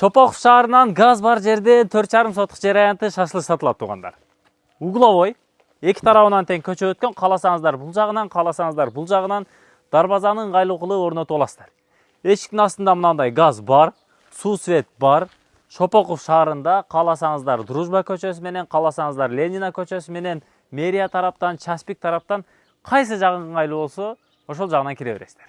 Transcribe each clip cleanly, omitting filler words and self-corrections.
Шопоков шаарынан газ бар жерде 4,5 сотық жер аянты шашлык сатылат тугандар. Угловой, эки тарабынан тең көчө өткөн, кааласаңыздар бул жагынан, кааласаңыздар бул жагынан дарбазанын ыңгайлуу орнотуп аласыздар. Эшиктин астында мынандай газ бар, суу свет бар. Шопоков шаарында кааласаңыздар Дружба көчөсү менен, кааласаңыздар Ленина көчөсү менен, мэрия тараптан, Часпик тараптан кайсы жагы ыңгайлуу болсо, ошол жагынан кире бересиздер.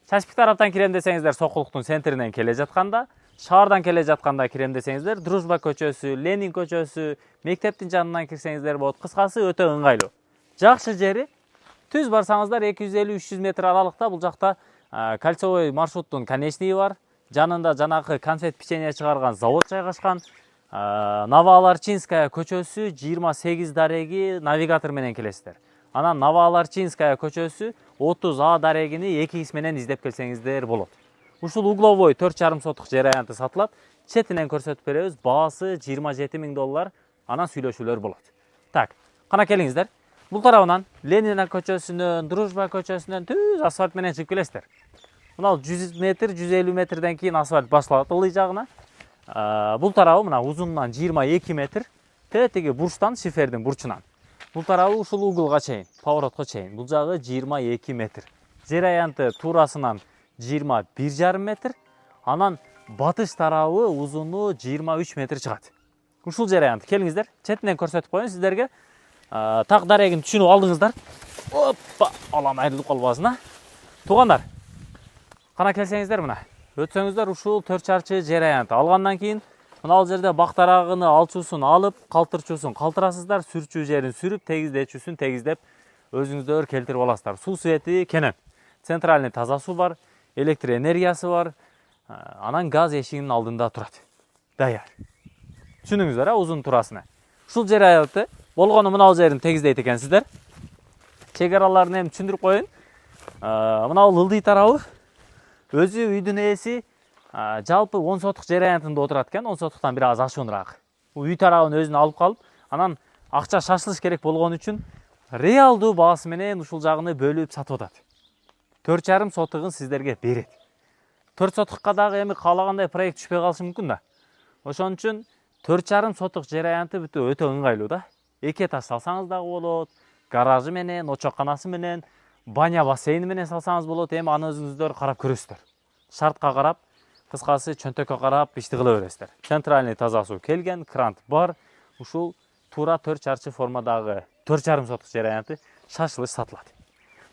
Часпик тараптан кирем десеңиздер Сокулуктун центринен келе жатканда, шаардан келе жатканда кирем десеңиздер Дружба көчөсү, Ленин көчөсү, мектептин жанынан кирсеңиздер болот. Кыскасы өтө ыңгайлуу. Жакшы жери түз барсаңыздар 250-300 метр аралыкта бул жакта кольцевой маршруттун конечниги бар. Жанында жанакы конфет печенье чыгарган завод жайгашкан. Новоаларчинская көчөсү 28 дареги навигатор менен келесиздер. Анан Новоаларчинская көчөсү 30А дарегини 2X менен издеп келсеңиздер болот. Ушул угловой 4,5 сотық жер аянты сатылат. Четинен көрсөтүп беребиз. Баасы $27 000. Анан сүйлөшүүлөр болот. Так, кана келиңиздер. Бул тарабынан Ленина көчөсүнөн, Дружба көчөсүнөн түз асфальт менен чыгып келесиздер. Мына 100 метр, 150 метрден кийин асфальт башталат ылый жагына. Бул тарабы мына узунунан 22 метр. Тетиги бурчтан, шифердин бурчунан. Бул тарабы ушул углга чейин, поворотко чейин. Бул жагы 22 метр. Жер аянты туурасынан 21,5 метр. Анан батыш тарабы узуну 23 метр чыгат. Ушул жер аянты келиңиздер. Четинен көрсөтүп коеюн сиздерге. Так дарегин түшүнүп алдыңыздар. Оппа, алам айрылып калбасын. Тугандар, кана келсеңиздер мына. Өтсөңүздөр ушул 4,5 жер аянты алгандан кийин мына ал жерде бактарагыны алчуусун алып, калтырчуусун калтырасыздар, сүрчүү жерин сүрүп, тегиздечүүсүн тегиздеп өзүңүздөр келтирип аласыздар. Суу свети кенен. Центральный таза суу бар, электр энергиясы бар. Анан газ эшигинин алдында турат. Даяр. Түшүнүңүздөр, узун турасына. Ушул жер аянты болгону мына ал жерин тегиздейт экенсиздер. Чек араларын эми түшүндүрүп коеюн. Мына ылдый тарабы өзү үйдүн ээси жалпы 10 сотық жер аянтында отурат экен, 10 сотуктан бир аз ашууныраак. Үй тарабын өзүнө алып калып, анан акча шашлыш керек болгон үчүн реалдуу баасы менен ушул жагыны бөлүп сатып атат. 4,5 сотығын сиздерге берет. 4 сотыққа дагы эми каалагандай проект түшпөй калышы мүмкүн да. Ошон үчүн 4,5 сотық жер аянты өтө ыңгайлуу да. Эки этаж салсаңыз дагы болот, гаражы менен, очокканасы менен, баня бассейни менен салсаңыз болот. Эми аны өзүңүздөр карап көрөсүздөр. Шартка карап, кыскасы чөнтөккө карап ишти кыла бересиздер. Центральный таза суу келген, крант бар. Ушул туура 4,5 формадагы 4,5 сотық жер аянты шашлык сатылат.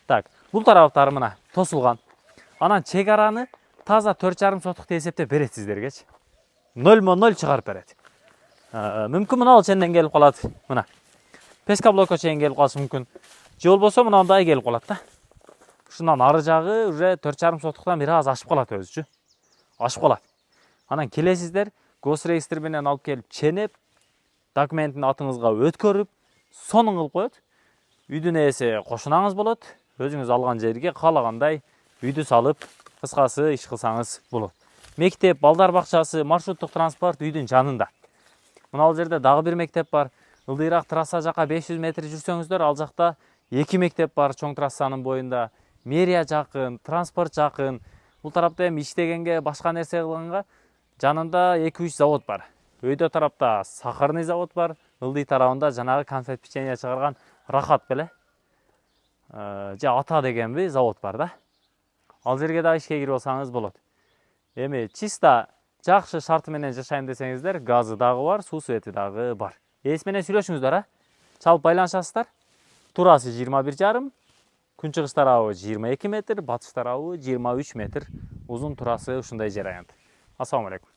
Так, бул тараптары мына тосулган. Анан чек араны таза 4,5 сотукты эсептеп берет сиздергечи. 0,0 чыгарып берет. Мүмкүн мына ал ченден келип калат. Мына пескаблокко чейин келип калышы мүмкүн. Же болбосо мындай келип калат да. Ушундан ары жагы уже 4,5 сотуктан бир аз ашып калат өзүчү. Ашып калат. Анан келесиздер, госреестр менен алып келип ченеп, документин атыңызга өткөрүп, сонун кылып коет. Үйдүн ээси кошунаңыз болот. Өзүңүз алган жерге каалагандай үйдү салып, кыскасы иш кылсаңыз болот. Мектеп, балдар бакчасы, маршруттук транспорт үйдүн жанында. Мына ал жерде дагы бир мектеп бар. Ылдыйраак трасса жака 500 метр жүрсөңүздөр, ал жакта 2 мектеп бар чоң трассанын боюнда. Мэрия жакын, транспорт жакын. Бул тарапта эми иштегенге, башка нерсе кылганга жанында 2-3 завод бар. Өйдө тарапта сахарный завод бар. Ылдый тарабында жанагы конфет печенье чыгарган Рахат беле. Же Ата дегенби завод бар да. Ал жерге да ишке кирип алсаңыз болот. Эми чиста жакшы шарты менен жашайм десеңиздер, газы дагы бар, суу свети дагы бар. Ээс менен сүйлөшүңүздөр, чалып байланышасыздар. Турасы 21,5, күнчыгыш тарабы 22 метр, батыш тарабы 23 метр. Узун турасы ушундай жер аянты. Ассаламу алейкум.